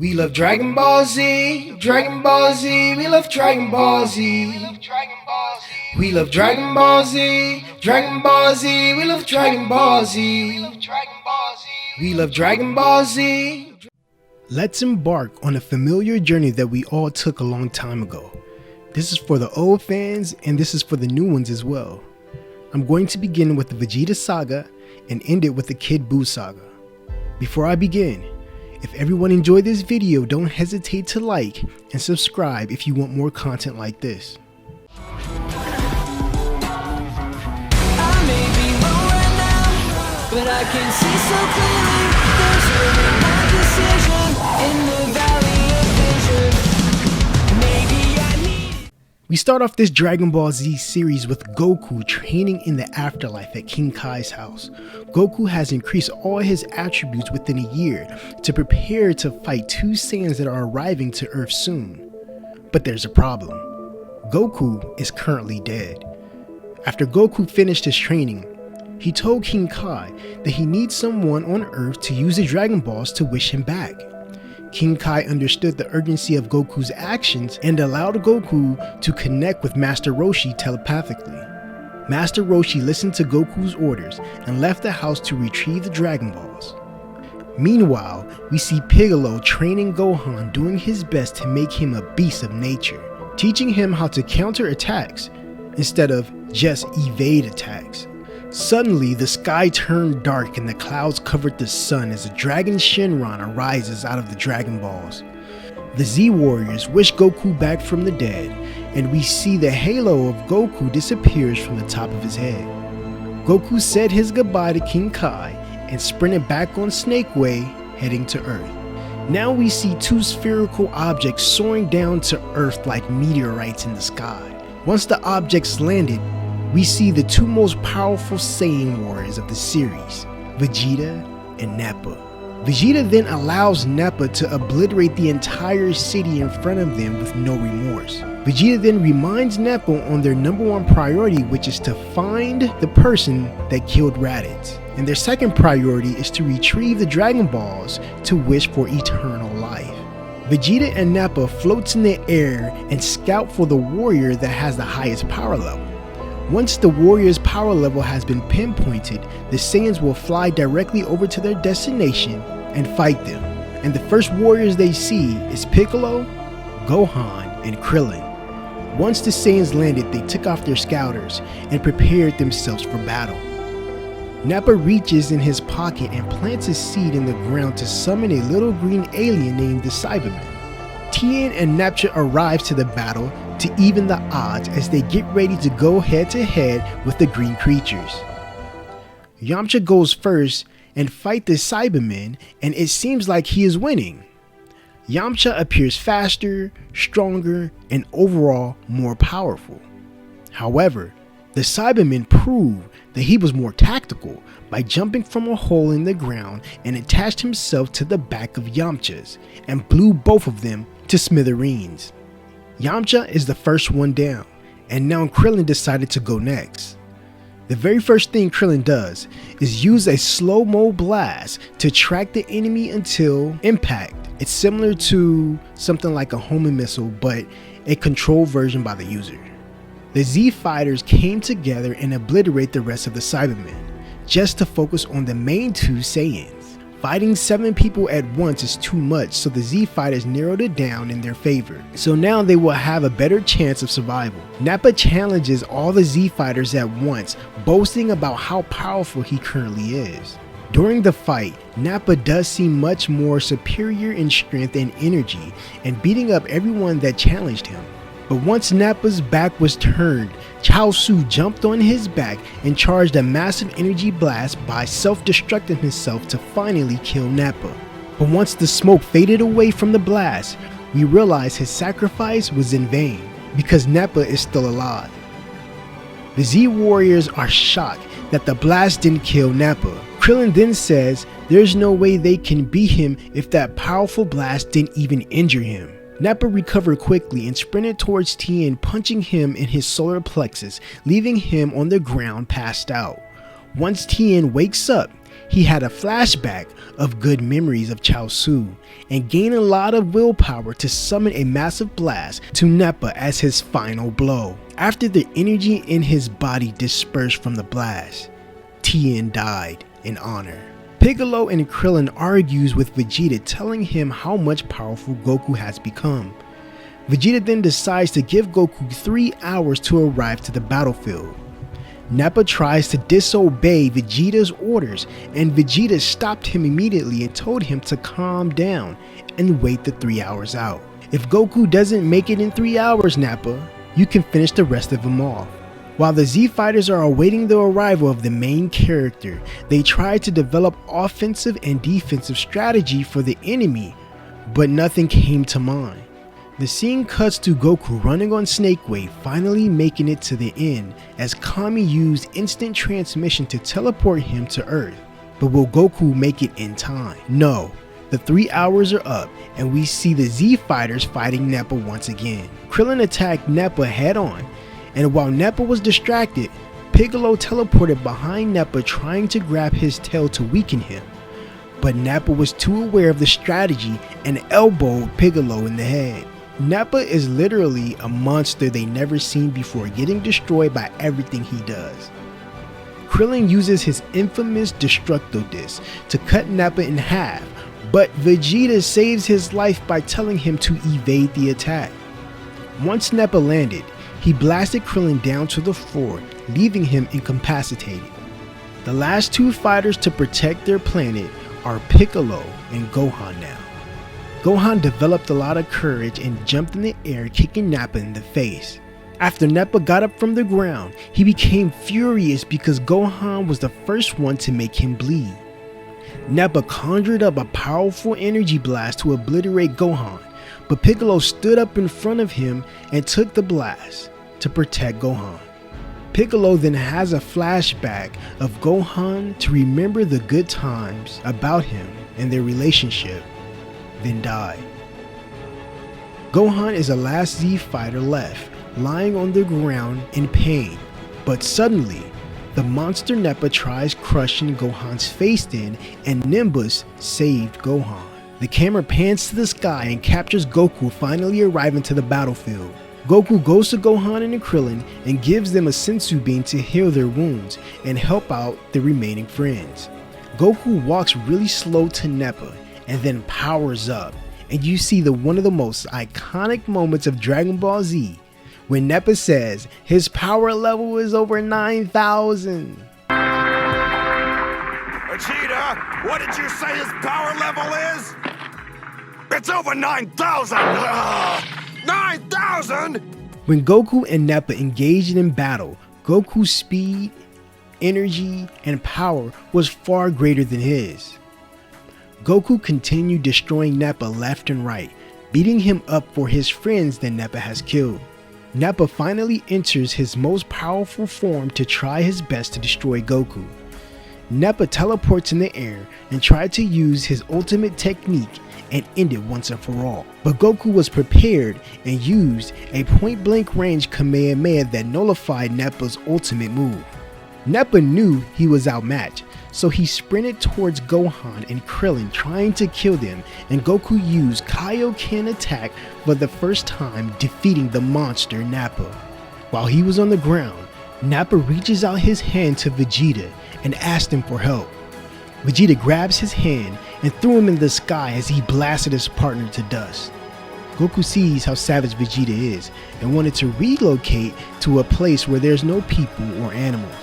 We love Dragon Ball Z, Dragon Ball Z, we love Dragon Ball Z. We love Dragon Ball Z, Dragon Ball Z, we love Dragon Ball Z. We love Dragon Ball Z. Let's embark on a familiar journey that we all took a long time ago. This is for the old fans and this is for the new ones as well. I'm going to begin with the Vegeta saga and end it with the Kid Buu saga. Before I begin, if everyone enjoyed this video, don't hesitate to like and subscribe if you want more content like this. I may be wrong right now, but I can see so clearly there's really my decision in the valley of vision. Maybe I need. We start off this Dragon Ball Z series with Goku training in the afterlife at King Kai's house. Goku has increased all his attributes within a year to prepare to fight two Saiyans that are arriving to Earth soon. But there's a problem. Goku is currently dead. After Goku finished his training, he told King Kai that he needs someone on Earth to use the Dragon Balls to wish him back. King Kai understood the urgency of Goku's actions and allowed Goku to connect with Master Roshi telepathically. Master Roshi listened to Goku's orders and left the house to retrieve the Dragon Balls. Meanwhile, we see Piccolo training Gohan, doing his best to make him a beast of nature, teaching him how to counter attacks instead of just evade attacks. Suddenly, the sky turned dark and the clouds covered the sun as the Dragon Shenron arises out of the Dragon Balls. The Z Warriors wish Goku back from the dead, and we see the halo of Goku disappears from the top of his head. Goku said his goodbye to King Kai and sprinted back on Snake Way, heading to Earth. Now we see two spherical objects soaring down to Earth like meteorites in the sky. Once the objects landed, we see the two most powerful Saiyan warriors of the series, Vegeta and Nappa. Vegeta then allows Nappa to obliterate the entire city in front of them with no remorse. Vegeta then reminds Nappa on their #1 priority, which is to find the person that killed Raditz. And their second priority is to retrieve the Dragon Balls to wish for eternal life. Vegeta and Nappa floats in the air and scout for the warrior that has the highest power level. Once the warrior's power level has been pinpointed, the Saiyans will fly directly over to their destination and fight them. And the first warriors they see is Piccolo, Gohan, and Krillin. Once the Saiyans landed, they took off their scouters and prepared themselves for battle. Nappa reaches in his pocket and plants a seed in the ground to summon a little green alien named the Cyberman. Tien and Yamcha arrive to the battle to even the odds as they get ready to go head to head with the green creatures. Yamcha goes first and fight the Cybermen, and it seems like he is winning. Yamcha appears faster, stronger, and overall more powerful. However, the Cybermen prove that he was more tactical by jumping from a hole in the ground and attached himself to the back of Yamcha's and blew both of them to smithereens. Yamcha is the first one down, and now Krillin decided to go next. The very first thing Krillin does is use a slow-mo blast to track the enemy until impact. It's similar to something like a homing missile, but a controlled version by the user. The Z fighters came together and obliterate the rest of the Cybermen, just to focus on the main two Saiyans. Fighting 7 people at once is too much, so the Z fighters narrowed it down in their favor. So now they will have a better chance of survival. Nappa challenges all the Z fighters at once, boasting about how powerful he currently is. During the fight, Nappa does seem much more superior in strength and energy, and beating up everyone that challenged him. But once Nappa's back was turned, Chaozu jumped on his back and charged a massive energy blast by self-destructing himself to finally kill Nappa. But once the smoke faded away from the blast, we realized his sacrifice was in vain, because Nappa is still alive. The Z Warriors are shocked that the blast didn't kill Nappa. Krillin then says there's no way they can beat him if that powerful blast didn't even injure him. Nappa recovered quickly and sprinted towards Tien, punching him in his solar plexus, leaving him on the ground passed out. Once Tien wakes up, He had a flashback of good memories of Chaozu and gained a lot of willpower to summon a massive blast to Nappa as his final blow. After the energy in his body dispersed from the blast, Tien died in honor. Piccolo and Krillin argues with Vegeta, telling him how much powerful Goku has become. Vegeta then decides to give Goku 3 hours to arrive to the battlefield. Nappa tries to disobey Vegeta's orders, and Vegeta stopped him immediately and told him to calm down and wait the 3 hours out. If Goku doesn't make it in 3 hours, Nappa, you can finish the rest of them off. While the Z Fighters are awaiting the arrival of the main character, they try to develop offensive and defensive strategy for the enemy, but nothing came to mind. The scene cuts to Goku running on Snake Way, finally making it to the end as Kami used instant transmission to teleport him to Earth. But will Goku make it in time? No, the 3 hours are up and we see the Z Fighters fighting Nappa once again. Krillin attacked Nappa head on, and while Nappa was distracted, Piccolo teleported behind Nappa trying to grab his tail to weaken him. But Nappa was too aware of the strategy and elbowed Piccolo in the head. Nappa is literally a monster they never seen before, getting destroyed by everything he does. Krillin uses his infamous Destructo Disc to cut Nappa in half, but Vegeta saves his life by telling him to evade the attack. Once Nappa landed, he blasted Krillin down to the floor, leaving him incapacitated. The last 2 fighters to protect their planet are Piccolo and Gohan now. Gohan developed a lot of courage and jumped in the air, kicking Nappa in the face. After Nappa got up from the ground, he became furious because Gohan was the first one to make him bleed. Nappa conjured up a powerful energy blast to obliterate Gohan, but Piccolo stood up in front of him and took the blast to protect Gohan. Piccolo then has a flashback of Gohan to remember the good times about him and their relationship, then died. Gohan is the last Z fighter left, lying on the ground in pain, but suddenly, the monster Nappa tries crushing Gohan's face in, and Nimbus saved Gohan. The camera pans to the sky and captures Goku finally arriving to the battlefield. Goku goes to Gohan and Krillin and gives them a sensu bean to heal their wounds and help out the remaining friends. Goku walks really slow to Nappa and then powers up, and you see one of the most iconic moments of Dragon Ball Z when Nappa says his power level is over 9,000. Vegeta, what did you say his power level is? It's over 9,000! 9,000?! When Goku and Nappa engaged in battle, Goku's speed, energy, and power was far greater than his. Goku continued destroying Nappa left and right, beating him up for his friends that Nappa has killed. Nappa finally enters his most powerful form to try his best to destroy Goku. Nappa teleports in the air and tried to use his ultimate technique and end it once and for all. But Goku was prepared and used a point-blank range Kamehameha that nullified Nappa's ultimate move. Nappa knew he was outmatched, so he sprinted towards Gohan and Krillin trying to kill them, and Goku used Kaioken attack for the first time, defeating the monster Nappa. While he was on the ground, Nappa reaches out his hand to Vegeta and asked him for help. Vegeta grabs his hand and threw him in the sky as he blasted his partner to dust. Goku sees how savage Vegeta is and wanted to relocate to a place where there's no people or animals.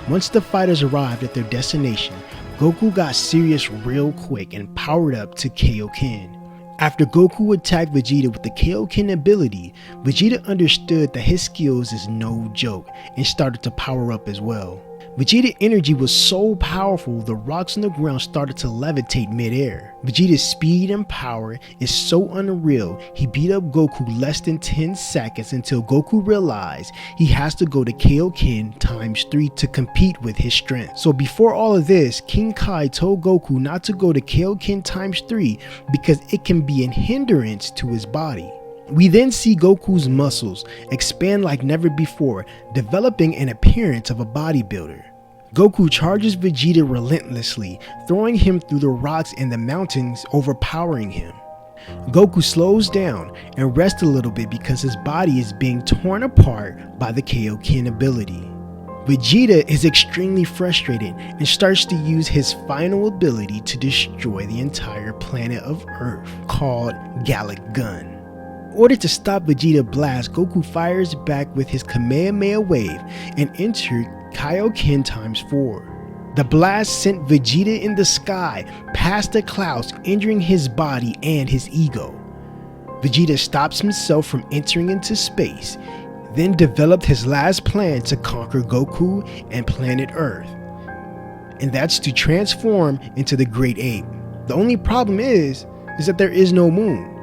Once the fighters arrived at their destination, Goku got serious real quick and powered up to Kaioken. After Goku attacked Vegeta with the Kaioken ability, Vegeta understood that his skills is no joke and started to power up as well. Vegeta's energy was so powerful, the rocks on the ground started to levitate mid-air. Vegeta's speed and power is so unreal, he beat up Goku less than 10 seconds until Goku realized he has to go to Kaioken ×3 to compete with his strength. So before all of this, King Kai told Goku not to go to Kaioken ×3 because it can be a hindrance to his body. We then see Goku's muscles expand like never before, developing an appearance of a bodybuilder. Goku charges Vegeta relentlessly, throwing him through the rocks and the mountains, overpowering him. Goku slows down and rests a little bit because his body is being torn apart by the Kaioken ability. Vegeta is extremely frustrated and starts to use his final ability to destroy the entire planet of Earth, called Gallic Gun. In order to stop Vegeta blast, Goku fires back with his Kamehameha wave and entered Kaioken ×4. The blast sent Vegeta in the sky past the clouds, injuring his body and his ego. Vegeta stops himself from entering into space, then developed his last plan to conquer Goku and planet Earth, and that's to transform into the Great Ape. The only problem is that there is no moon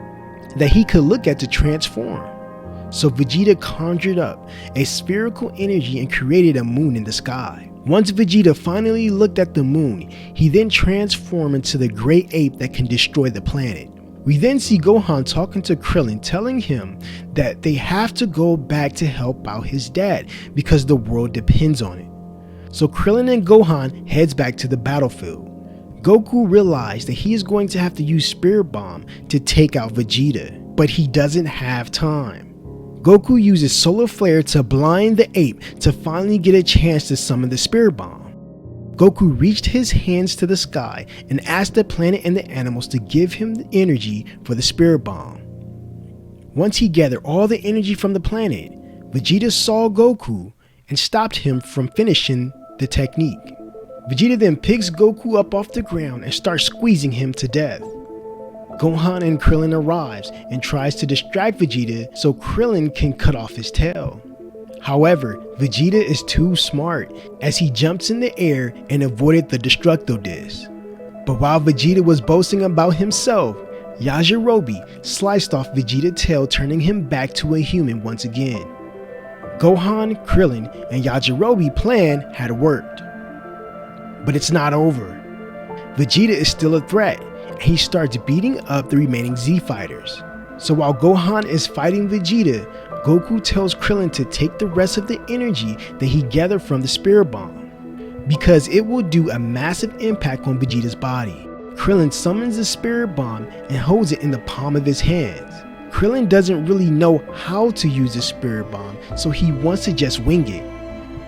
that he could look at to transform. So Vegeta conjured up a spherical energy and created a moon in the sky. Once Vegeta finally looked at the moon, he then transformed into the Great Ape that can destroy the planet. We then see Gohan talking to Krillin, telling him that they have to go back to help out his dad because the world depends on it. So Krillin and Gohan heads back to the battlefield. Goku realized that he is going to have to use Spirit Bomb to take out Vegeta, but he doesn't have time. Goku uses Solar Flare to blind the ape to finally get a chance to summon the Spirit Bomb. Goku reached his hands to the sky and asked the planet and the animals to give him the energy for the Spirit Bomb. Once he gathered all the energy from the planet, Vegeta saw Goku and stopped him from finishing the technique. Vegeta then picks Goku up off the ground and starts squeezing him to death. Gohan and Krillin arrives and tries to distract Vegeta so Krillin can cut off his tail. However, Vegeta is too smart as he jumps in the air and avoided the Destructo Disc. But while Vegeta was boasting about himself, Yajirobe sliced off Vegeta's tail, turning him back to a human once again. Gohan, Krillin, and Yajirobe's plan had worked. But it's not over. Vegeta is still a threat, and he starts beating up the remaining Z fighters. So while Gohan is fighting Vegeta, Goku tells Krillin to take the rest of the energy that he gathered from the Spirit Bomb, because it will do a massive impact on Vegeta's body. Krillin summons the Spirit Bomb and holds it in the palm of his hands. Krillin doesn't really know how to use the Spirit Bomb, so he wants to just wing it.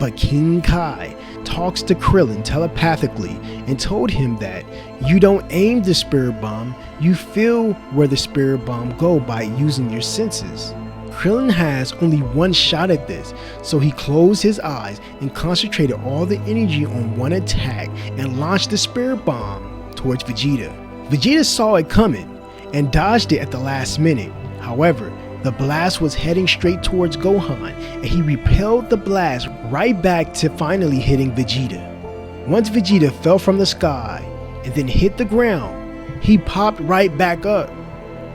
But King Kai talks to Krillin telepathically and told him that you don't aim the Spirit Bomb, you feel where the Spirit Bomb go by using your senses. Krillin has only one shot at this, so he closed his eyes and concentrated all the energy on one attack and launched the Spirit Bomb towards Vegeta. Vegeta saw it coming and dodged it at the last minute. However, the blast was heading straight towards Gohan, and he repelled the blast right back to finally hitting Vegeta. Once Vegeta fell from the sky and then hit the ground, he popped right back up.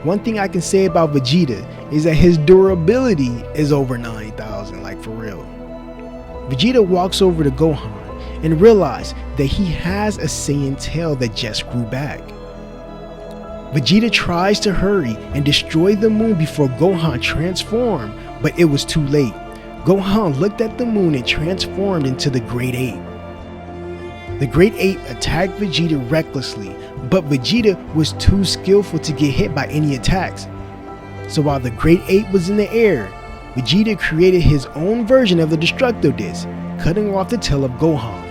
One thing I can say about Vegeta is that his durability is over 9,000, like for real. Vegeta walks over to Gohan and realizes that he has a Saiyan tail that just grew back. Vegeta tries to hurry and destroy the moon before Gohan transformed, but it was too late. Gohan looked at the moon and transformed into the Great Ape. The Great Ape attacked Vegeta recklessly, but Vegeta was too skillful to get hit by any attacks. So while the Great Ape was in the air, Vegeta created his own version of the Destructo Disc, cutting off the tail of Gohan.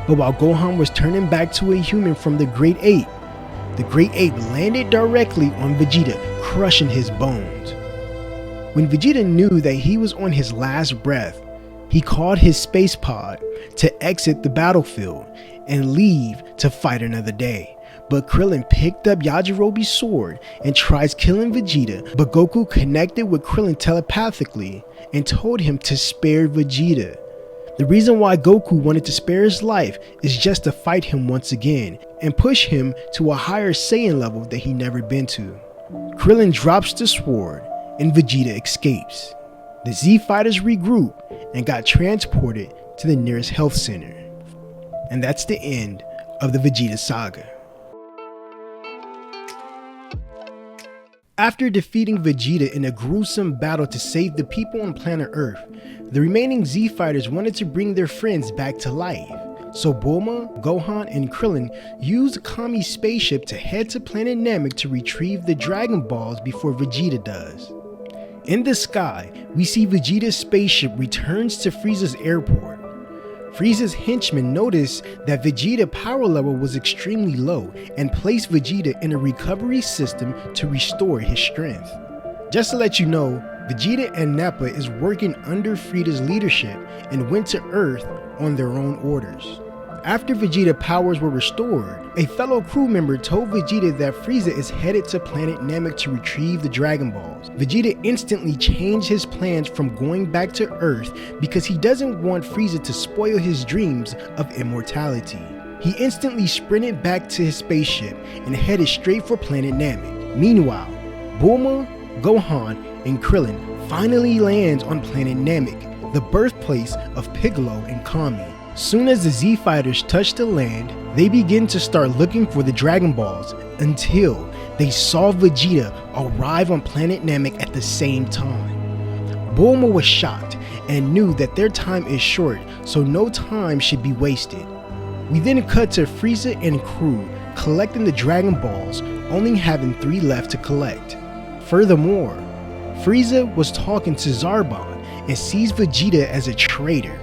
But while Gohan was turning back to a human from the Great Ape landed directly on Vegeta, crushing his bones. When Vegeta knew that he was on his last breath, he called his space pod to exit the battlefield and leave to fight another day. But Krillin picked up Yajirobe's sword and tries killing Vegeta, but Goku connected with Krillin telepathically and told him to spare Vegeta. The reason why Goku wanted to spare his life is just to fight him once again and push him to a higher Saiyan level that he never been to. Krillin drops the sword and Vegeta escapes. The Z fighters regroup and got transported to the nearest health center. And that's the end of the Vegeta saga. After defeating Vegeta in a gruesome battle to save the people on planet Earth, the remaining Z fighters wanted to bring their friends back to life. So Bulma, Gohan, and Krillin use Kami's spaceship to head to planet Namek to retrieve the Dragon Balls before Vegeta does. In the sky, we see Vegeta's spaceship returns to Frieza's airport. Frieza's henchmen notice that Vegeta's power level was extremely low and place Vegeta in a recovery system to restore his strength. Just to let you know, Vegeta and Nappa is working under Frieza's leadership and went to Earth on their own orders. After Vegeta's powers were restored, a fellow crew member told Vegeta that Frieza is headed to planet Namek to retrieve the Dragon Balls. Vegeta instantly changed his plans from going back to Earth because he doesn't want Frieza to spoil his dreams of immortality. He instantly sprinted back to his spaceship and headed straight for planet Namek. Meanwhile, Bulma, Gohan, and Krillin finally lands on planet Namek, the birthplace of Piccolo and Kami. Soon as the Z Fighters touch the land, they begin to start looking for the Dragon Balls until they saw Vegeta arrive on planet Namek at the same time. Bulma was shocked and knew that their time is short, so no time should be wasted. We then cut to Frieza and crew collecting the Dragon Balls, only having 3 left to collect. Furthermore, Frieza was talking to Zarbon and sees Vegeta as a traitor.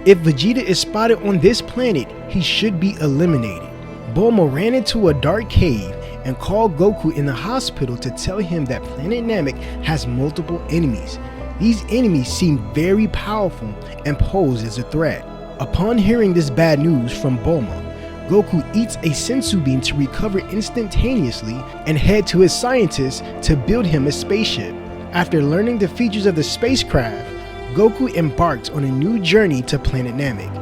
If Vegeta is spotted on this planet, he should be eliminated. Bulma ran into a dark cave and called Goku in the hospital to tell him that planet Namek has multiple enemies. These enemies seem very powerful and pose as a threat. Upon hearing this bad news from Bulma, Goku eats a sensu bean to recover instantaneously and head to his scientists to build him a spaceship. After learning the features of the spacecraft, Goku embarked on a new journey to planet Namek.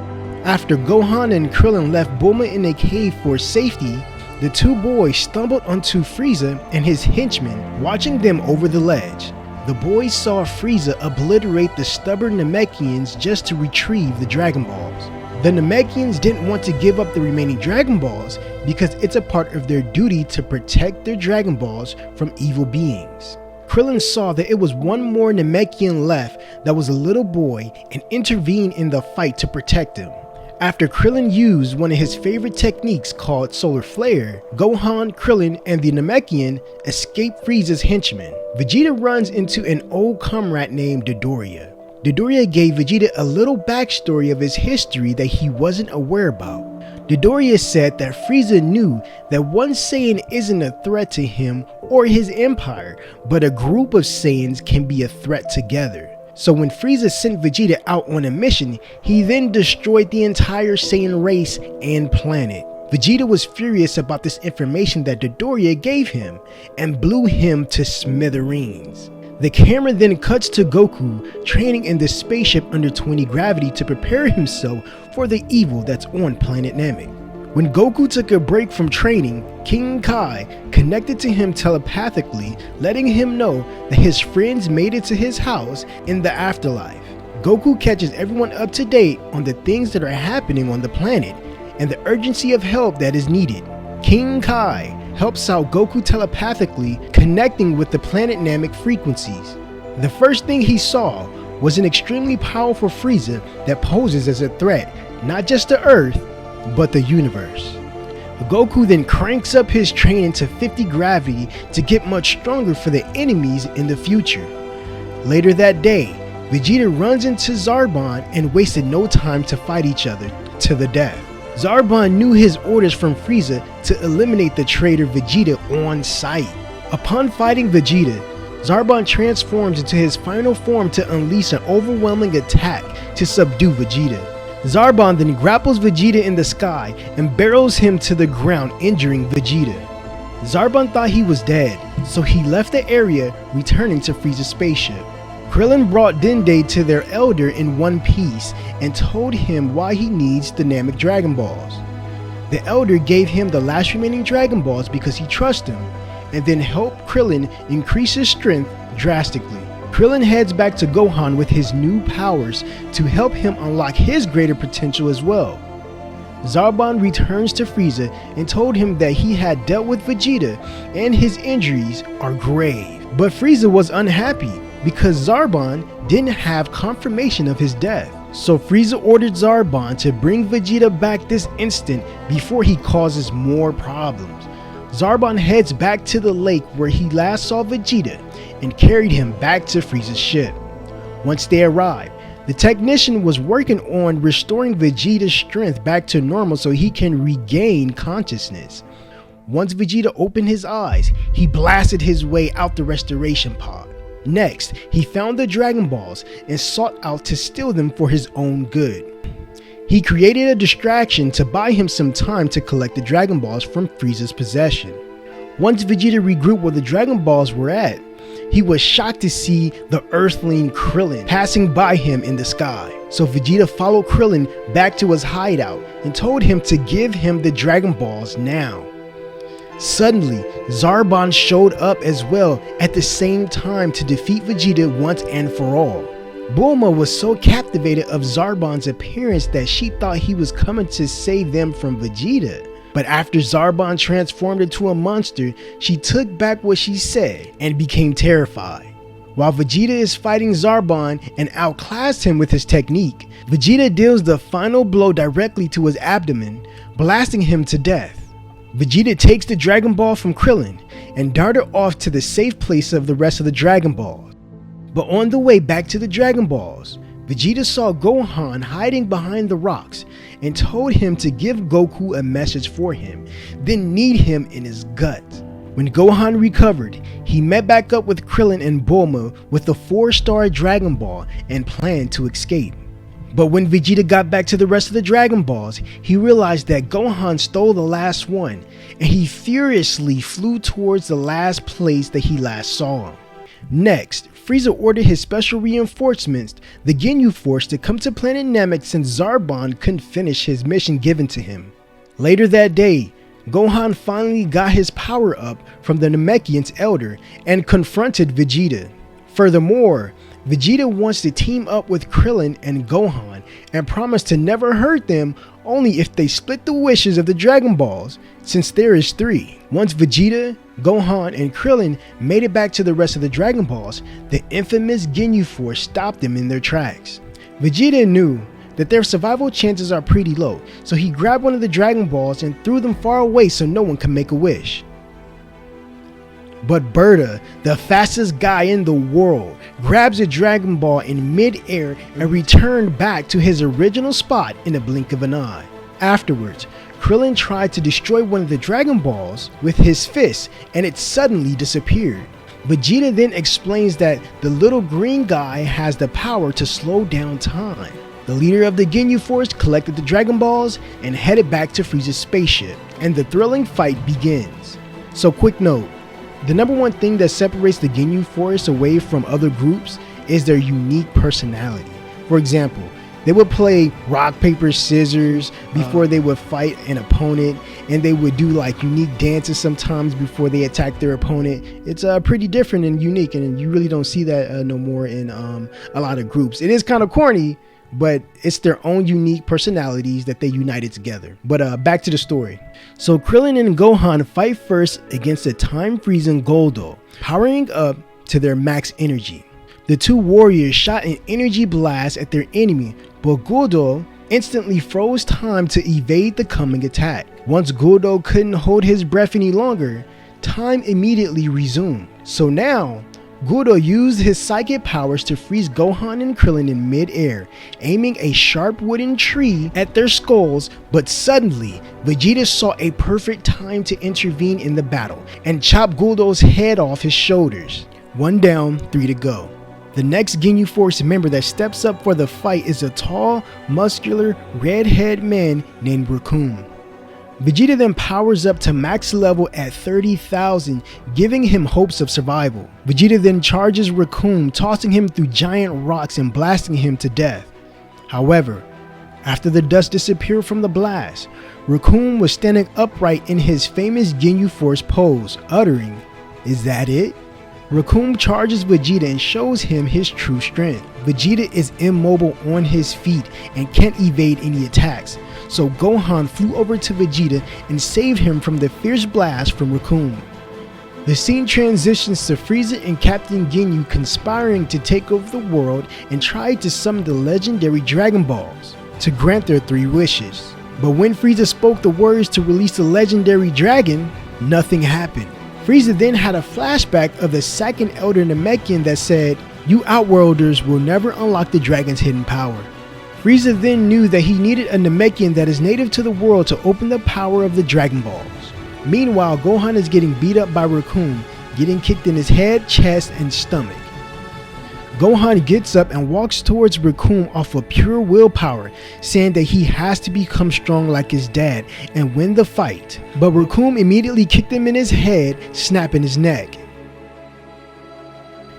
After Gohan and Krillin left Bulma in a cave for safety, the two boys stumbled onto Frieza and his henchmen watching them over the ledge. The boys saw Frieza obliterate the stubborn Namekians just to retrieve the Dragon Balls. The Namekians didn't want to give up the remaining Dragon Balls because it's a part of their duty to protect their Dragon Balls from evil beings. Krillin saw that it was one more Namekian left that was a little boy and intervened in the fight to protect him. After Krillin used one of his favorite techniques called Solar Flare, Gohan, Krillin, and the Namekian escape Frieza's henchmen. Vegeta runs into an old comrade named Dodoria. Dodoria gave Vegeta a little backstory of his history that he wasn't aware about. Dodoria said that Frieza knew that one Saiyan isn't a threat to him or his empire, but a group of Saiyans can be a threat together. So when Frieza sent Vegeta out on a mission, he then destroyed the entire Saiyan race and planet. Vegeta was furious about this information that Dodoria gave him and blew him to smithereens. The camera then cuts to Goku training in the spaceship under 20 gravity to prepare himself for the evil that's on planet Namek. When Goku took a break from training, King Kai connected to him telepathically, letting him know that his friends made it to his house in the afterlife. Goku catches everyone up to date on the things that are happening on the planet and the urgency of help that is needed. King Kai helps out Goku telepathically, connecting with the planet Namek frequencies. The first thing he saw was an extremely powerful Frieza that poses as a threat, not just to Earth, but the universe. Goku then cranks up his training to 50 gravity to get much stronger for the enemies in the future. Later that day, Vegeta runs into Zarbon and wasted no time to fight each other to the death. Zarbon knew his orders from Frieza to eliminate the traitor Vegeta on sight. Upon fighting Vegeta, Zarbon transforms into his final form to unleash an overwhelming attack to subdue Vegeta. Zarbon then grapples Vegeta in the sky and barrels him to the ground, injuring Vegeta. Zarbon thought he was dead, so he left the area, returning to Frieza's spaceship. Krillin brought Dende to their elder in one piece and told him why he needs the Namek Dragon Balls. The elder gave him the last remaining Dragon Balls because he trusts him, and then helped Krillin increase his strength drastically. Krillin heads back to Gohan with his new powers to help him unlock his greater potential as well. Zarbon returns to Frieza and told him that he had dealt with Vegeta and his injuries are grave. But Frieza was unhappy because Zarbon didn't have confirmation of his death. So Frieza ordered Zarbon to bring Vegeta back this instant before he causes more problems. Zarbon heads back to the lake where he last saw Vegeta and carried him back to Frieza's ship. Once they arrived, the technician was working on restoring Vegeta's strength back to normal so he can regain consciousness. Once Vegeta opened his eyes, he blasted his way out the restoration pod. Next, he found the Dragon Balls and sought out to steal them for his own good. He created a distraction to buy him some time to collect the Dragon Balls from Frieza's possession. Once Vegeta regrouped where the Dragon Balls were at, he was shocked to see the Earthling Krillin passing by him in the sky. So Vegeta followed Krillin back to his hideout and told him to give him the Dragon Balls now. Suddenly, Zarbon showed up as well at the same time to defeat Vegeta once and for all. Bulma was so captivated of Zarbon's appearance that she thought he was coming to save them from Vegeta. But after Zarbon transformed into a monster, she took back what she said and became terrified. While Vegeta is fighting Zarbon and outclassed him with his technique, Vegeta deals the final blow directly to his abdomen, blasting him to death. Vegeta takes the Dragon Ball from Krillin and darted off to the safe place of the rest of the Dragon Balls. But on the way back to the Dragon Balls, Vegeta saw Gohan hiding behind the rocks and told him to give Goku a message for him, then kneed him in his gut. When Gohan recovered, he met back up with Krillin and Bulma with the 4-star Dragon Ball and planned to escape. But when Vegeta got back to the rest of the Dragon Balls, he realized that Gohan stole the last one, and he furiously flew towards the last place that he last saw him. Next, Frieza ordered his special reinforcements, the Ginyu Force, to come to planet Namek since Zarbon couldn't finish his mission given to him. Later that day, Gohan finally got his power up from the Namekian's elder and confronted Vegeta. Furthermore, Vegeta wants to team up with Krillin and Gohan and promised to never hurt them only if they split the wishes of the Dragon Balls, since there is 3. Once Vegeta, Gohan, and Krillin made it back to the rest of the Dragon Balls, the infamous Ginyu Force stopped them in their tracks. Vegeta knew that their survival chances are pretty low, so he grabbed one of the Dragon Balls and threw them far away so no one can make a wish. But Berta, the fastest guy in the world, grabs a Dragon Ball in mid-air and returned back to his original spot in a blink of an eye. Afterwards, Krillin tried to destroy one of the Dragon Balls with his fist and it suddenly disappeared. Vegeta then explains that the little green guy has the power to slow down time. The leader of the Ginyu Force collected the Dragon Balls and headed back to Frieza's spaceship, and the thrilling fight begins. So quick note, the number one thing that separates the Ginyu Force away from other groups is their unique personality. For example, they would play rock, paper, scissors before they would fight an opponent, and they would do like unique dances sometimes before they attack their opponent. It's pretty different and unique, and you really don't see that no more in a lot of groups. It is kind of corny, but it's their own unique personalities that they united together. But back to the story. So Krillin and Gohan fight first against a time-freezing Goldo, powering up to their max energy. The two warriors shot an energy blast at their enemy, but Goldo instantly froze time to evade the coming attack. Once Goldo couldn't hold his breath any longer, time immediately resumed. So now, Goldo used his psychic powers to freeze Gohan and Krillin in mid-air, aiming a sharp wooden tree at their skulls, but suddenly, Vegeta saw a perfect time to intervene in the battle and chop Goldo's head off his shoulders. 1 down, 3 to go. The next Ginyu Force member that steps up for the fight is a tall, muscular, red-haired man named Raccoon. Vegeta then powers up to max level at 30,000, giving him hopes of survival. Vegeta then charges Raccoon, tossing him through giant rocks and blasting him to death. However, after the dust disappeared from the blast, Raccoon was standing upright in his famous Ginyu Force pose, uttering, "Is that it?" Raccoon charges Vegeta and shows him his true strength. Vegeta is immobile on his feet and can't evade any attacks, so Gohan flew over to Vegeta and saved him from the fierce blast from Raccoon. The scene transitions to Frieza and Captain Ginyu conspiring to take over the world and try to summon the legendary Dragon Balls to grant their 3 wishes. But when Frieza spoke the words to release the legendary dragon, nothing happened. Frieza then had a flashback of the second Elder Namekian that said, "You Outworlders will never unlock the dragon's hidden power." Frieza then knew that he needed a Namekian that is native to the world to open the power of the Dragon Balls. Meanwhile, Gohan is getting beat up by Raccoon, getting kicked in his head, chest, and stomach. Gohan gets up and walks towards Raccoon off of pure willpower, saying that he has to become strong like his dad and win the fight. But Raccoon immediately kicked him in his head, snapping his neck.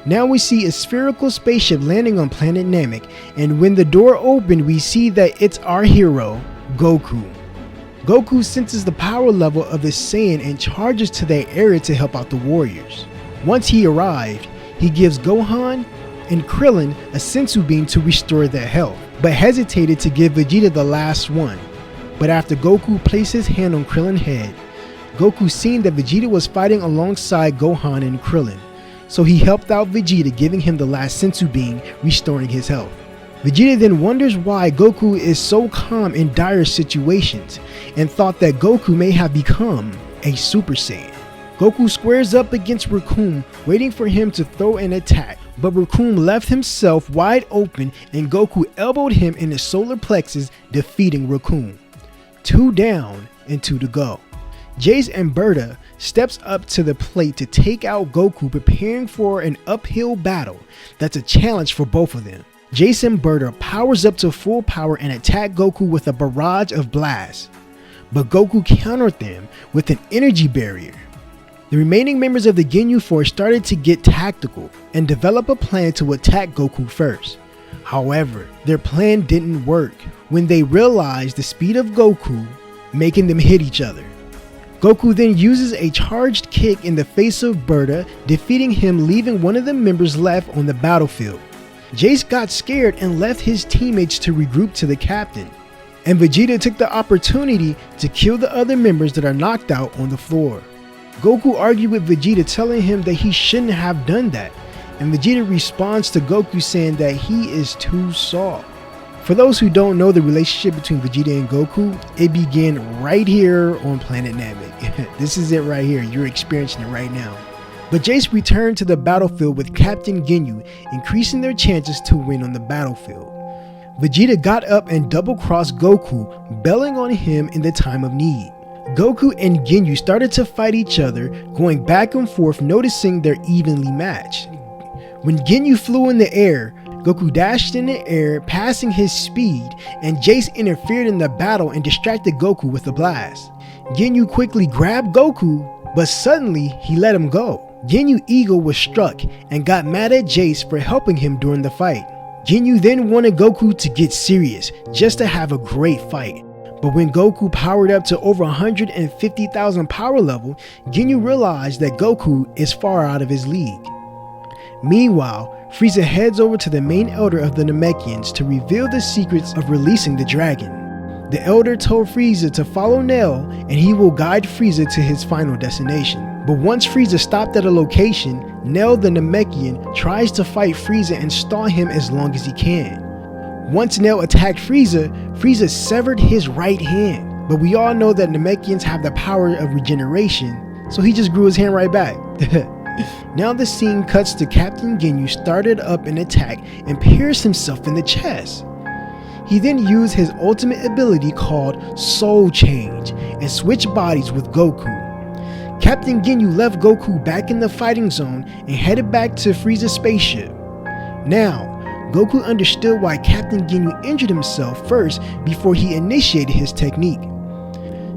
Now we see a spherical spaceship landing on planet Namek, and when the door opened, we see that it's our hero, Goku. Goku senses the power level of the Saiyan and charges to that area to help out the warriors. Once he arrived, he gives Gohan and Krillin a sensu bean to restore their health, but hesitated to give Vegeta the last one. But after Goku placed his hand on Krillin's head, Goku seen that Vegeta was fighting alongside Gohan and Krillin, so he helped out Vegeta, giving him the last sensu bean, restoring his health. Vegeta then wonders why Goku is so calm in dire situations and thought that Goku may have become a Super Saiyan. Goku squares up against Raccoon, waiting for him to throw an attack, but Raccoon left himself wide open and Goku elbowed him in the solar plexus, defeating Raccoon. 2 down and 2 to go. Jace and Berta steps up to the plate to take out Goku, preparing for an uphill battle that's a challenge for both of them. Jace and Berta powers up to full power and attack Goku with a barrage of blasts, but Goku countered them with an energy barrier. The remaining members of the Ginyu Force started to get tactical and develop a plan to attack Goku first. However, their plan didn't work when they realized the speed of Goku, making them hit each other. Goku then uses a charged kick in the face of Berta, defeating him, leaving one of the members left on the battlefield. Jace got scared and left his teammates to regroup to the captain, and Vegeta took the opportunity to kill the other members that are knocked out on the floor. Goku argued with Vegeta, telling him that he shouldn't have done that, and Vegeta responds to Goku saying that he is too soft. For those who don't know the relationship between Vegeta and Goku, it began right here on planet Namek. This is it right here, you're experiencing it right now. But Jace returned to the battlefield with Captain Ginyu, increasing their chances to win on the battlefield. Vegeta got up and double-crossed Goku, bailing on him in the time of need. Goku and Ginyu started to fight each other, going back and forth, noticing they're evenly matched. When Ginyu flew in the air, Goku dashed in the air, passing his speed, and Jace interfered in the battle and distracted Goku with a blast. Ginyu quickly grabbed Goku, but suddenly he let him go. Ginyu ego was struck and got mad at Jace for helping him during the fight. Ginyu then wanted Goku to get serious, just to have a great fight. But when Goku powered up to over 150,000 power level, Ginyu realized that Goku is far out of his league. Meanwhile, Frieza heads over to the main elder of the Namekians to reveal the secrets of releasing the dragon. The elder told Frieza to follow Nell and he will guide Frieza to his final destination. But once Frieza stopped at a location, Nell the Namekian tries to fight Frieza and stall him as long as he can. Once Nell attacked Frieza, Frieza severed his right hand. But we all know that Namekians have the power of regeneration, so he just grew his hand right back. Now the scene cuts to Captain Ginyu started up an attack and pierced himself in the chest. He then used his ultimate ability called Soul Change and switched bodies with Goku. Captain Ginyu left Goku back in the fighting zone and headed back to Frieza's spaceship. Now, Goku understood why Captain Ginyu injured himself first before he initiated his technique.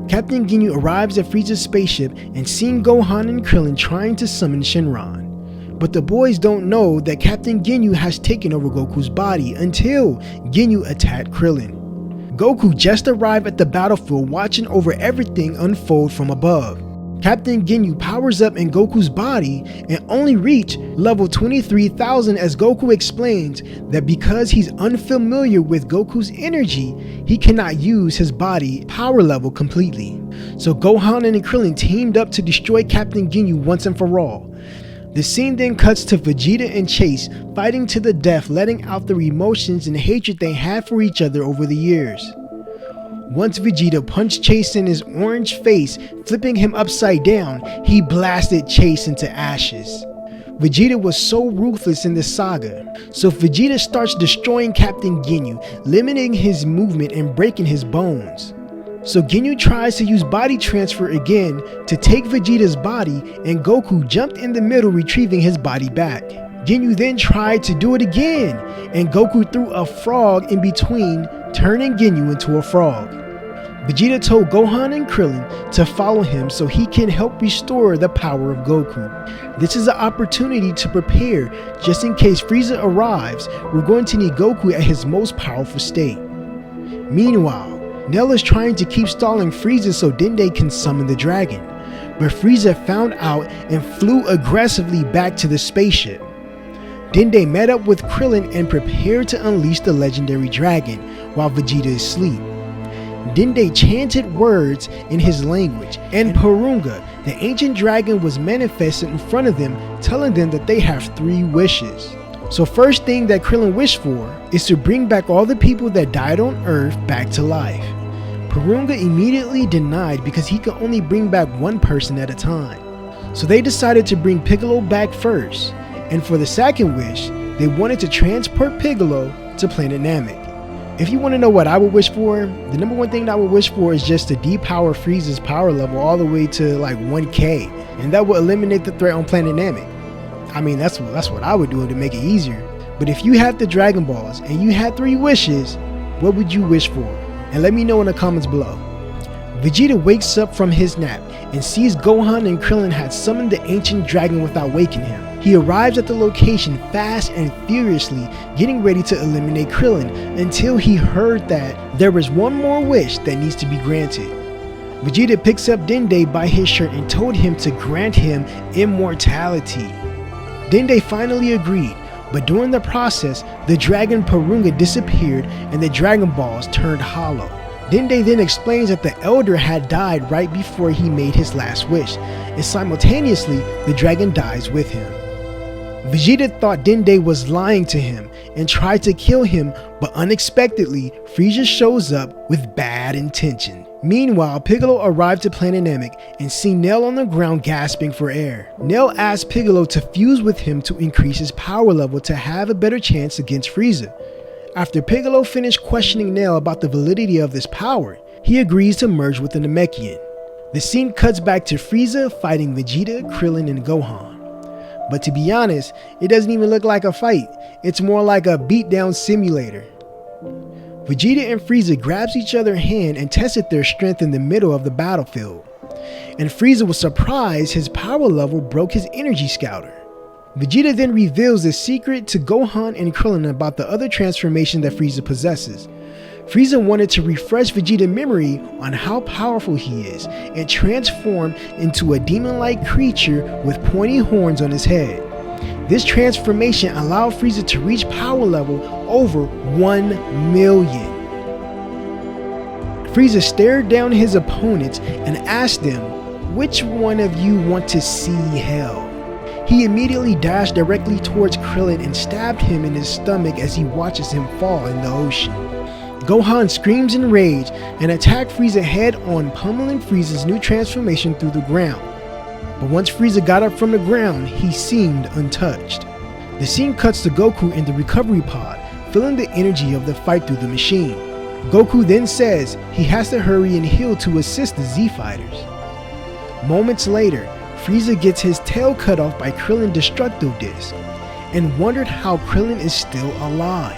Captain Ginyu arrives at Frieza's spaceship and seeing Gohan and Krillin trying to summon Shenron. But the boys don't know that Captain Ginyu has taken over Goku's body until Ginyu attacked Krillin. Goku just arrived at the battlefield watching over everything unfold from above. Captain Ginyu powers up in Goku's body and only reached level 23,000 as Goku explains that because he's unfamiliar with Goku's energy, he cannot use his body power level completely. So Gohan and Krillin teamed up to destroy Captain Ginyu once and for all. The scene then cuts to Vegeta and Chase fighting to the death, letting out their emotions and hatred they had for each other over the years. Once Vegeta punched Chase in his orange face, flipping him upside down, he blasted Chase into ashes. Vegeta was so ruthless in this saga, so Vegeta starts destroying Captain Ginyu, limiting his movement and breaking his bones. So Ginyu tries to use body transfer again to take Vegeta's body, and Goku jumped in the middle, retrieving his body back. Ginyu then tried to do it again, and Goku threw a frog in between, turning Ginyu into a frog. Vegeta told Gohan and Krillin to follow him so he can help restore the power of Goku. This is an opportunity to prepare just in case Frieza arrives. We're going to need Goku at his most powerful state. Meanwhile, Nell is trying to keep stalling Frieza so Dende can summon the dragon, but Frieza found out and flew aggressively back to the spaceship. Dende met up with Krillin and prepared to unleash the legendary dragon while Vegeta is asleep. Dende chanted words in his language, and Porunga, the ancient dragon, was manifested in front of them, telling them that they have 3 wishes. So first thing that Krillin wished for is to bring back all the people that died on Earth back to life. Porunga immediately denied because he could only bring back 1 person at a time. So they decided to bring Piccolo back first, and for the second wish, they wanted to transport Piccolo to planet Namek. If you want to know what I would wish for, the number 1 thing that I would wish for is just to depower Frieza's power level all the way to like 1k, and that will eliminate the threat on planet Namek. I mean, that's what I would do to make it easier. But if you had the Dragon Balls and you had 3 wishes, what would you wish for? And let me know in the comments below. Vegeta wakes up from his nap and sees Gohan and Krillin had summoned the ancient dragon without waking him. He arrives at the location fast and furiously, getting ready to eliminate Krillin until he heard that there is 1 more wish that needs to be granted. Vegeta picks up Dende by his shirt and told him to grant him immortality. Dende finally agreed, but during the process, the dragon Porunga disappeared and the Dragon Balls turned hollow. Dende then explains that the Elder had died right before he made his last wish, and simultaneously, the dragon dies with him. Vegeta thought Dende was lying to him and tried to kill him, but unexpectedly, Frieza shows up with bad intention. Meanwhile, Piccolo arrived to planet Namek and see Nell on the ground gasping for air. Nell asked Piccolo to fuse with him to increase his power level to have a better chance against Frieza. After Piccolo finished questioning Nell about the validity of this power, he agrees to merge with the Namekian. The scene cuts back to Frieza fighting Vegeta, Krillin, and Gohan. But to be honest, it doesn't even look like a fight, it's more like a beatdown simulator. Vegeta and Frieza grabs each other's hand and tested their strength in the middle of the battlefield. And Frieza was surprised his power level broke his energy scouter. Vegeta then reveals the secret to Gohan and Krillin about the other transformation that Frieza possesses. Frieza wanted to refresh Vegeta's memory on how powerful he is and transform into a demon-like creature with pointy horns on his head. This transformation allowed Frieza to reach power level over 1 million. Frieza stared down his opponents and asked them, "Which one of you want to see hell?" He immediately dashed directly towards Krillin and stabbed him in his stomach as he watches him fall in the ocean. Gohan screams in rage and attacks Frieza head on, pummeling Frieza's new transformation through the ground. But once Frieza got up from the ground, he seemed untouched. The scene cuts to Goku in the recovery pod, feeling the energy of the fight through the machine. Goku then says he has to hurry and heal to assist the Z Fighters. Moments later, Frieza gets his tail cut off by Krillin Destructo Disc, and wondered how Krillin is still alive.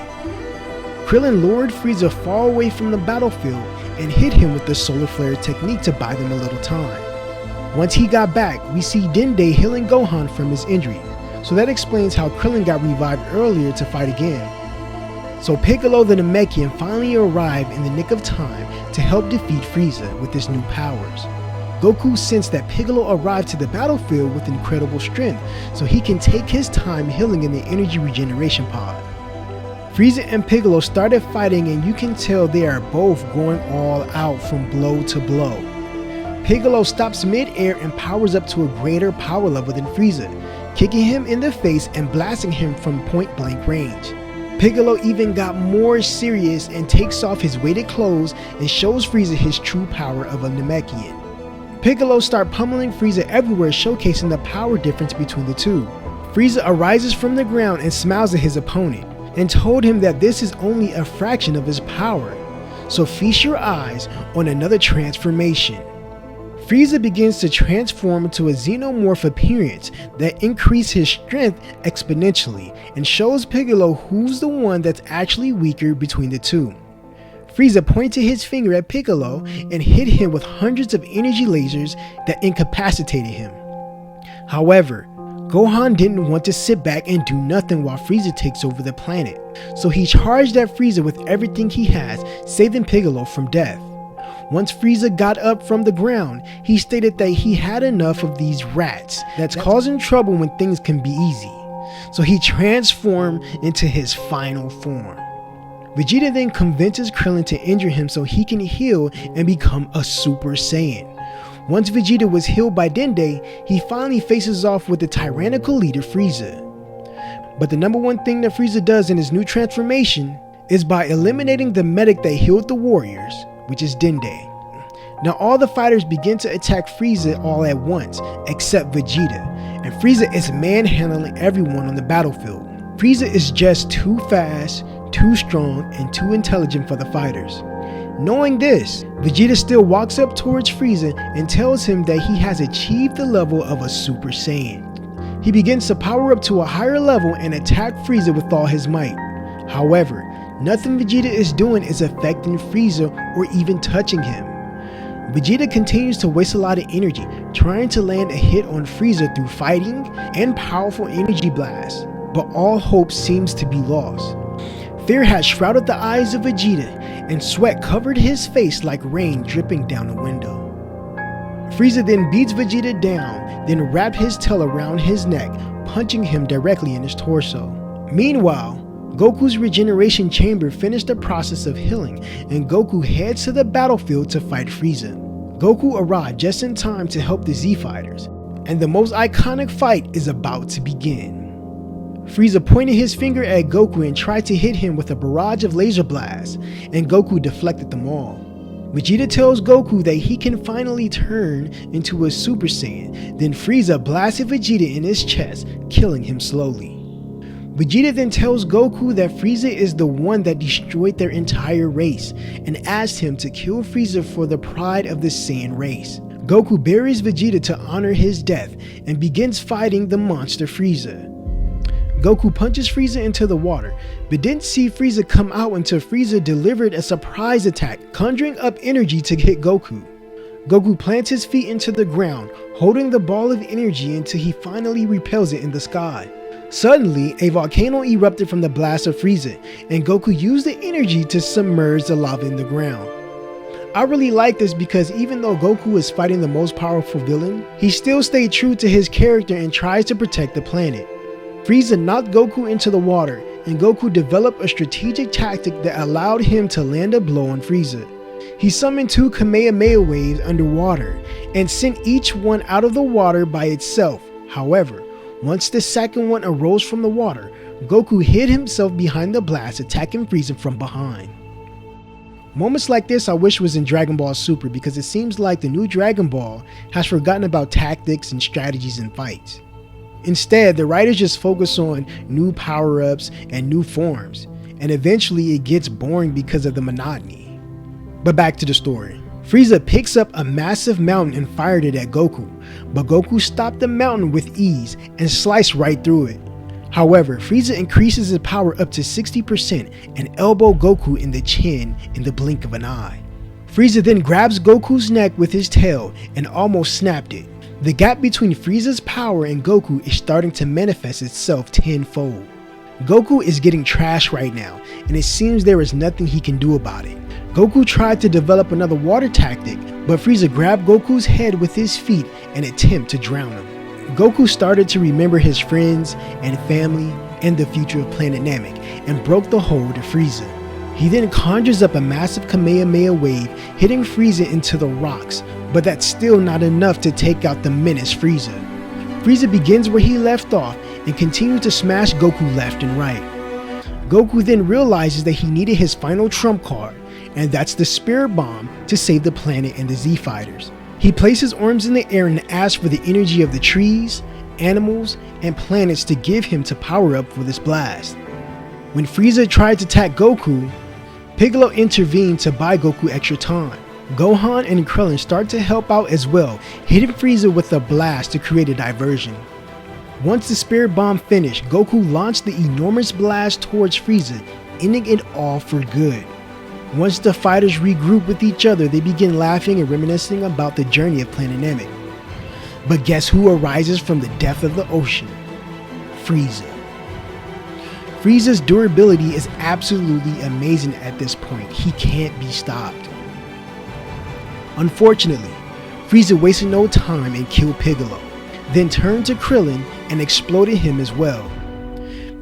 Krillin lured Frieza far away from the battlefield and hit him with the solar flare technique to buy them a little time. Once he got back, we see Dende healing Gohan from his injury, so that explains how Krillin got revived earlier to fight again. So Piccolo the Namekian finally arrived in the nick of time to help defeat Frieza with his new powers. Goku sensed that Piccolo arrived to the battlefield with incredible strength, so he can take his time healing in the energy regeneration pod. Frieza and Piccolo started fighting, and you can tell they are both going all out from blow to blow. Piccolo stops mid-air and powers up to a greater power level than Frieza, kicking him in the face and blasting him from point-blank range. Piccolo even got more serious and takes off his weighted clothes and shows Frieza his true power of a Namekian. Piccolo starts pummeling Frieza everywhere, showcasing the power difference between the two. Frieza arises from the ground and smiles at his opponent, and told him that this is only a fraction of his power, so feast your eyes on another transformation. Frieza begins to transform into a xenomorph appearance that increases his strength exponentially and shows Piccolo who's the one that's actually weaker between the two. Frieza pointed his finger at Piccolo and hit him with hundreds of energy lasers that incapacitated him. However, Gohan didn't want to sit back and do nothing while Frieza takes over the planet, so he charged at Frieza with everything he has, saving Piccolo from death. Once Frieza got up from the ground, he stated that he had enough of these rats that's causing trouble when things can be easy, so he transformed into his final form. Vegeta then convinces Krillin to injure him so he can heal and become a Super Saiyan. Once Vegeta was healed by Dende, he finally faces off with the tyrannical leader Frieza. But the number one thing that Frieza does in his new transformation is by eliminating the medic that healed the warriors, which is Dende. Now all the fighters begin to attack Frieza all at once, except Vegeta, and Frieza is manhandling everyone on the battlefield. Frieza is just too fast, too strong, and too intelligent for the fighters. Knowing this, Vegeta still walks up towards Frieza and tells him that he has achieved the level of a Super Saiyan. He begins to power up to a higher level and attack Frieza with all his might. However, nothing Vegeta is doing is affecting Frieza or even touching him. Vegeta continues to waste a lot of energy trying to land a hit on Frieza through fighting and powerful energy blasts, but all hope seems to be lost. Fear had shrouded the eyes of Vegeta, and sweat covered his face like rain dripping down a window. Frieza then beats Vegeta down, then wrapped his tail around his neck, punching him directly in his torso. Meanwhile, Goku's regeneration chamber finished the process of healing, and Goku heads to the battlefield to fight Frieza. Goku arrived just in time to help the Z Fighters, and the most iconic fight is about to begin. Frieza pointed his finger at Goku and tried to hit him with a barrage of laser blasts, and Goku deflected them all. Vegeta tells Goku that he can finally turn into a Super Saiyan, then Frieza blasted Vegeta in his chest, killing him slowly. Vegeta then tells Goku that Frieza is the one that destroyed their entire race, and asked him to kill Frieza for the pride of the Saiyan race. Goku buries Vegeta to honor his death, and begins fighting the monster Frieza. Goku punches Frieza into the water, but didn't see Frieza come out until Frieza delivered a surprise attack, conjuring up energy to hit Goku. Goku plants his feet into the ground, holding the ball of energy until he finally repels it in the sky. Suddenly, a volcano erupted from the blast of Frieza, and Goku used the energy to submerge the lava in the ground. I really like this because even though Goku is fighting the most powerful villain, he still stayed true to his character and tries to protect the planet. Frieza knocked Goku into the water, and Goku developed a strategic tactic that allowed him to land a blow on Frieza. He summoned 2 Kamehameha waves underwater, and sent each one out of the water by itself. However, once the second one arose from the water, Goku hid himself behind the blast, attacking Frieza from behind. Moments like this I wish was in Dragon Ball Super, because it seems like the new Dragon Ball has forgotten about tactics and strategies in fights. Instead, the writers just focus on new power-ups and new forms, and eventually it gets boring because of the monotony. But back to the story. Frieza picks up a massive mountain and fired it at Goku, but Goku stopped the mountain with ease and sliced right through it. However, Frieza increases his power up to 60% and elbowed Goku in the chin in the blink of an eye. Frieza then grabs Goku's neck with his tail and almost snapped it. The gap between Frieza's power and Goku is starting to manifest itself tenfold. Goku is getting trashed right now, and it seems there is nothing he can do about it. Goku tried to develop another water tactic, but Frieza grabbed Goku's head with his feet and attempted to drown him. Goku started to remember his friends and family and the future of Planet Namek and broke the hold of Frieza. He then conjures up a massive Kamehameha wave, hitting Frieza into the rocks, but that's still not enough to take out the menace Frieza. Frieza begins where he left off and continues to smash Goku left and right. Goku then realizes that he needed his final trump card, and that's the Spirit Bomb to save the planet and the Z Fighters. He places his arms in the air and asks for the energy of the trees, animals, and planets to give him to power up for this blast. When Frieza tried to attack Goku, Piccolo intervened to buy Goku extra time. Gohan and Krillin start to help out as well, hitting Frieza with a blast to create a diversion. Once the Spirit Bomb finished, Goku launched the enormous blast towards Frieza, ending it all for good. Once the fighters regroup with each other, they begin laughing and reminiscing about the journey of Planet Namek. But guess who arises from the depth of the ocean? Frieza. Frieza's durability is absolutely amazing at this point. He can't be stopped. Unfortunately, Frieza wasted no time and killed Piccolo, then turned to Krillin and exploded him as well.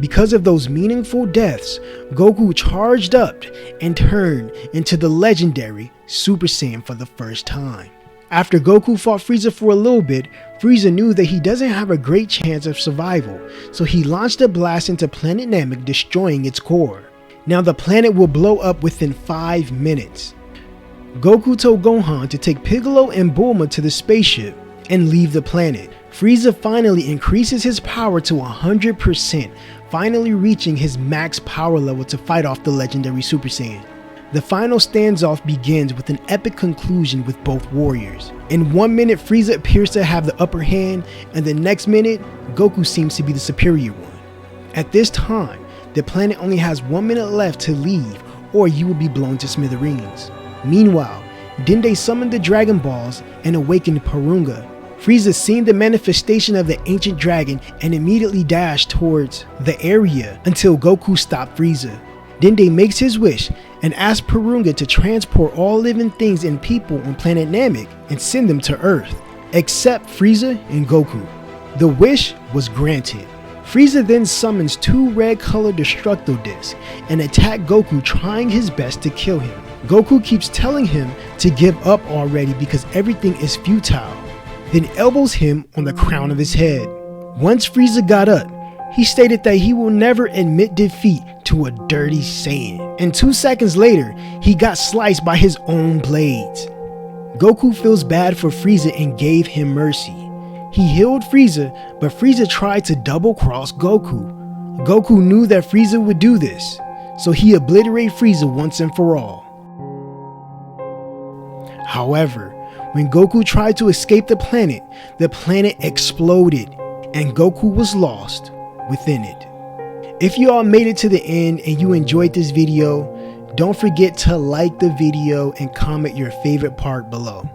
Because of those meaningful deaths, Goku charged up and turned into the legendary Super Saiyan for the first time. After Goku fought Frieza for a little bit, Frieza knew that he doesn't have a great chance of survival, so he launched a blast into Planet Namek, destroying its core. Now the planet will blow up within 5 minutes. Goku told Gohan to take Piccolo and Bulma to the spaceship and leave the planet. Frieza finally increases his power to 100%, finally reaching his max power level to fight off the legendary Super Saiyan. The final standoff begins with an epic conclusion with both warriors. In 1 minute, Frieza appears to have the upper hand, and the next minute, Goku seems to be the superior one. At this time, the planet only has 1 minute left to leave, or you will be blown to smithereens. Meanwhile, Dende summoned the Dragon Balls and awakened Porunga. Frieza seen the manifestation of the ancient dragon and immediately dashed towards the area until Goku stopped Frieza. Dende makes his wish and asks Porunga to transport all living things and people on Planet Namek and send them to Earth, except Frieza and Goku. The wish was granted. Frieza then summons 2 red-colored Destructo Discs and attacks Goku, trying his best to kill him. Goku keeps telling him to give up already because everything is futile, then elbows him on the crown of his head. Once Frieza got up, he stated that he will never admit defeat to a dirty Saiyan, and 2 seconds later, he got sliced by his own blades. Goku feels bad for Frieza and gave him mercy. He healed Frieza, but Frieza tried to double-cross Goku. Goku knew that Frieza would do this, so he obliterated Frieza once and for all. However, when Goku tried to escape the planet exploded, and Goku was lost within it. If you all made it to the end and you enjoyed this video, don't forget to like the video and comment your favorite part below.